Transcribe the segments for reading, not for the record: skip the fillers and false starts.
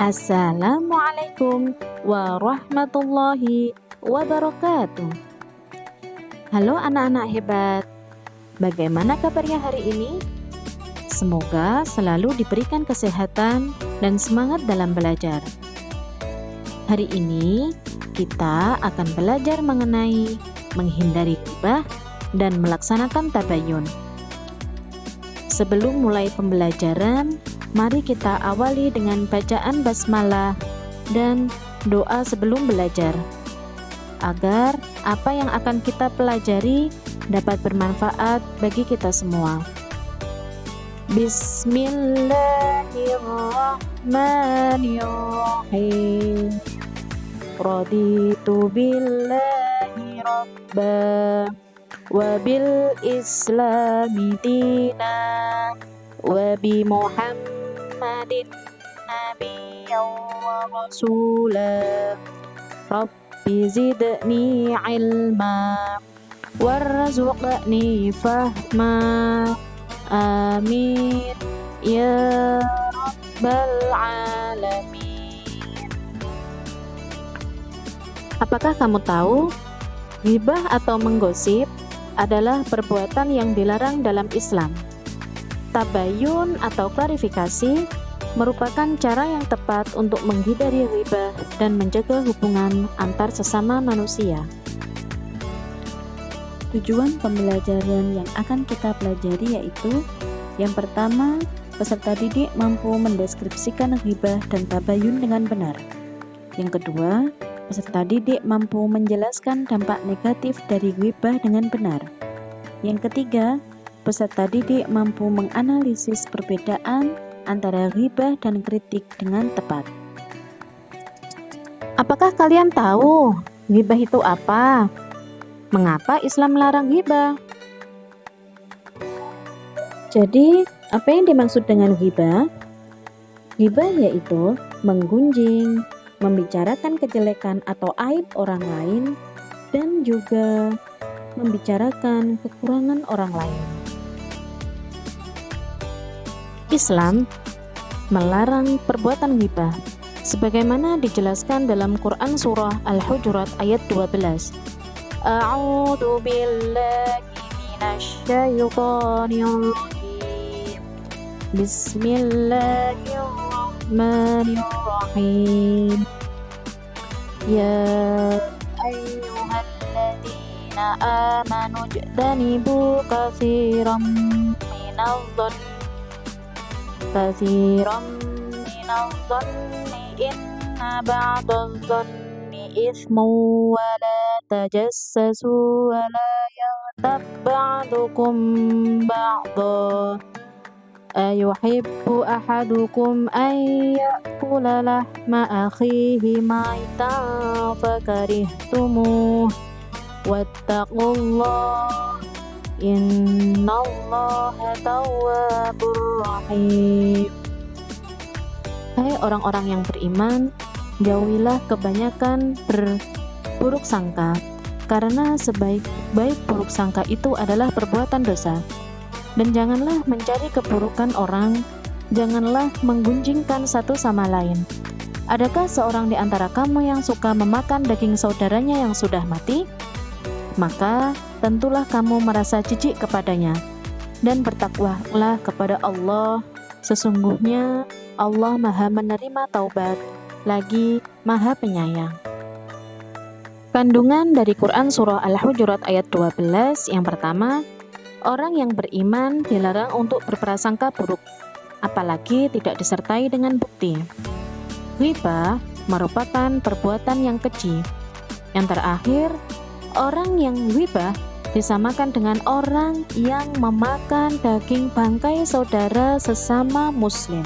Assalamualaikum warahmatullahi wabarakatuh. Halo anak-anak hebat, bagaimana kabarnya hari ini? Semoga selalu diberikan kesehatan dan semangat dalam belajar. Hari ini kita akan belajar mengenai menghindari ghibah dan melaksanakan tabayun. Sebelum mulai pembelajaran, mari kita awali dengan bacaan basmalah dan doa sebelum belajar, agar apa yang akan kita pelajari dapat bermanfaat bagi kita semua. Bismillahirrahmanirrahim. Raditu billahi rabba wa bil islami dina wa bi Muhammadin nabiyyan wa rasulah. Rabbi zidni ilma warzuqni fahma. Amin ya rabbal alamin. Apakah kamu tahu, ghibah atau menggosip adalah perbuatan yang dilarang dalam Islam? Tabayun atau klarifikasi merupakan cara yang tepat untuk menghindari ghibah dan menjaga hubungan antar sesama manusia. Tujuan pembelajaran yang akan kita pelajari yaitu: yang pertama, peserta didik mampu mendeskripsikan ghibah dan tabayun dengan benar. Yang kedua, peserta didik mampu menjelaskan dampak negatif dari ghibah dengan benar. Yang ketiga, peserta didik mampu menganalisis perbedaan antara ghibah dan kritik dengan tepat. Apakah kalian tahu ghibah itu apa? Mengapa Islam melarang ghibah? Jadi, apa yang dimaksud dengan ghibah? Ghibah yaitu menggunjing, membicarakan kejelekan atau aib orang lain, dan juga membicarakan kekurangan orang lain. Islam melarang perbuatan ghibah sebagaimana dijelaskan dalam Quran surah Al-Hujurat ayat 12. A'udzu billahi minasy syaithanir rajim. Bismillahirrahmanirrahim. Ya ayyuhalladzina amanu ijtanibu katsiran minadh-dhanni inna ba'dadh-dhanni itsmun wa la tajassasu wa la yaghtab ba'dukum ba'dha ayuhibbu ahadukum an ya'kula lahma akhihi maitan fakarihtumuh wattaqullaha innallaha tawwabur rahim. Hai orang-orang yang beriman, jauhilah kebanyakan berburuk sangka, karena sebaik-baik buruk sangka itu adalah perbuatan dosa. Dan janganlah mencari keburukan orang, janganlah menggunjingkan satu sama lain. Adakah seorang di antara kamu yang suka memakan daging saudaranya yang sudah mati? Maka tentulah kamu merasa jijik kepadanya, dan bertakwalah kepada Allah. Sesungguhnya Allah Maha menerima taubat, lagi Maha penyayang. Kandungan dari Quran surah Al-Hujurat ayat 12. Yang pertama, orang yang beriman dilarang untuk berprasangka buruk, apalagi tidak disertai dengan bukti. Ghibah merupakan perbuatan yang keji. Yang terakhir, orang yang ghibah disamakan dengan orang yang memakan daging bangkai saudara sesama muslim.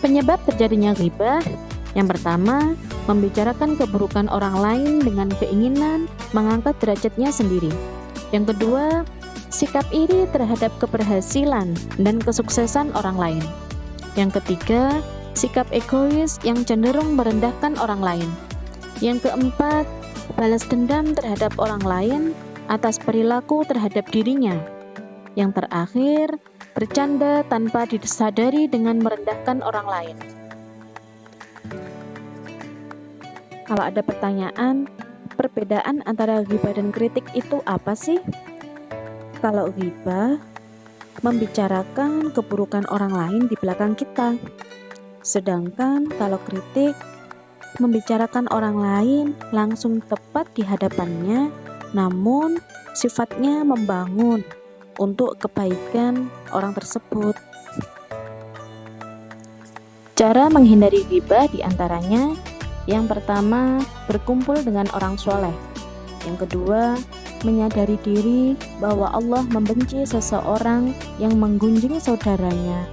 Penyebab terjadinya ghibah: yang pertama, membicarakan keburukan orang lain dengan keinginan mengangkat derajatnya sendiri. Yang kedua, sikap iri terhadap keberhasilan dan kesuksesan orang lain. Yang ketiga, sikap egois yang cenderung merendahkan orang lain. Yang keempat, balas dendam terhadap orang lain atas perilaku terhadap dirinya. Yang terakhir, bercanda tanpa disadari dengan merendahkan orang lain. Kalau ada pertanyaan, perbedaan antara ghibah dan kritik itu apa sih? Kalau ghibah, membicarakan keburukan orang lain di belakang kita. Sedangkan kalau kritik, membicarakan orang lain langsung tepat di hadapannya, namun sifatnya membangun untuk kebaikan orang tersebut. Cara menghindari ghibah diantaranya, yang pertama, berkumpul dengan orang soleh. Yang kedua, menyadari diri bahwa Allah membenci seseorang yang menggunjing saudaranya,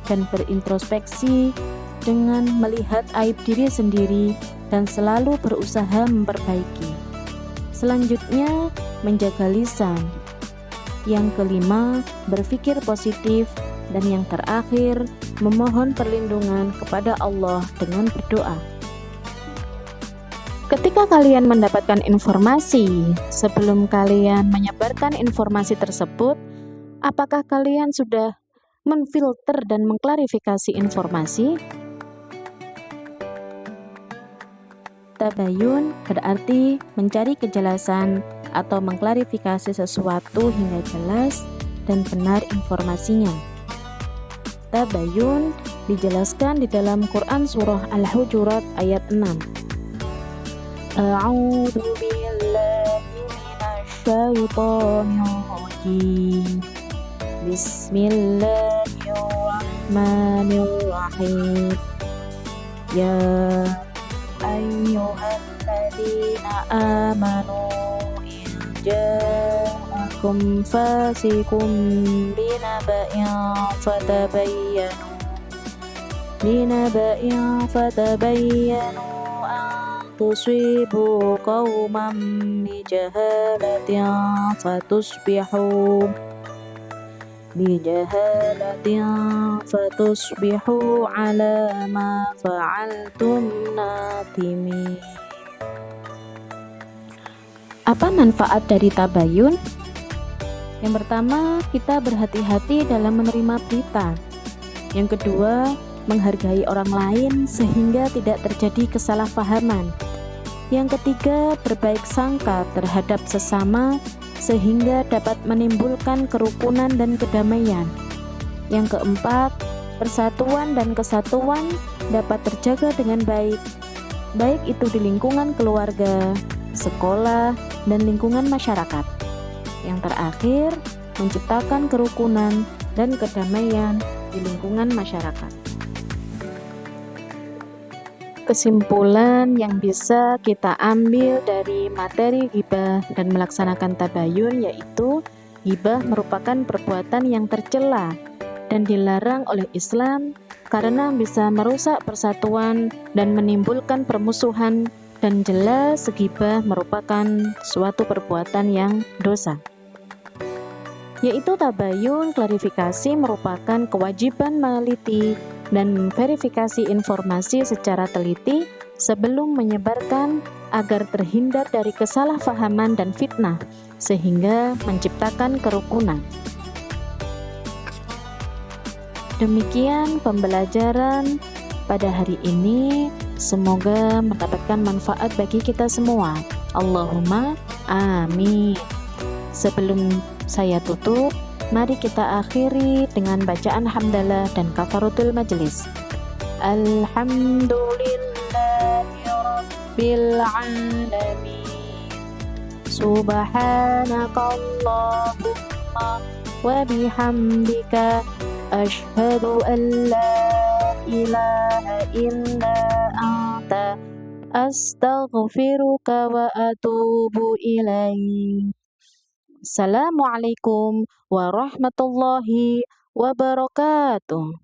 dan berintrospeksi dengan melihat aib diri sendiri dan selalu berusaha memperbaiki. Selanjutnya, menjaga lisan. Yang kelima, berpikir positif. Dan yang terakhir, memohon perlindungan kepada Allah dengan berdoa. Ketika kalian mendapatkan informasi, sebelum kalian menyebarkan informasi tersebut, apakah kalian sudah menfilter dan mengklarifikasi informasi? Tabayun berarti mencari kejelasan atau mengklarifikasi sesuatu hingga jelas dan benar informasinya. Tabayun dijelaskan di dalam Quran surah Al-Hujurat ayat 6. A'udzu billahi minasyaitonir rajim. Bismillahirrahmanirrahim. Ya ayyuhalladzina amanu in ja'akum fasiqun binaba'in fatabayyanu an tusibu qauman bijahalatin fatusbihu ala ma fa'altum nadimin. Apa manfaat dari tabayun? Yang pertama, kita berhati-hati dalam menerima berita. Yang kedua, menghargai orang lain sehingga tidak terjadi kesalahpahaman. Yang ketiga, berbaik sangka terhadap sesama sehingga dapat menimbulkan kerukunan dan kedamaian. Yang keempat, persatuan dan kesatuan dapat terjaga dengan baik itu di lingkungan keluarga, sekolah, dan lingkungan masyarakat. Yang terakhir, menciptakan kerukunan dan kedamaian di lingkungan masyarakat. Kesimpulan yang bisa kita ambil dari materi ghibah dan melaksanakan tabayun yaitu ghibah merupakan perbuatan yang tercela dan dilarang oleh Islam karena bisa merusak persatuan dan menimbulkan permusuhan, dan jelas ghibah merupakan suatu perbuatan yang dosa. Yaitu tabayun klarifikasi merupakan kewajiban meneliti dan memverifikasi informasi secara teliti sebelum menyebarkan agar terhindar dari kesalahpahaman dan fitnah sehingga menciptakan kerukunan. Demikian pembelajaran pada hari ini, semoga mendapatkan manfaat bagi kita semua. Allahumma amin. Sebelum saya tutup, mari kita akhiri dengan bacaan hamdalah dan kafaratul majelis. Alhamdulillahi rabbil alamin. Subhanakallahumma wa bihamdika asyhadu an la ilaha illa anta astaghfiruka wa atubu ilaik. Assalamualaikum warahmatullahi wabarakatuh.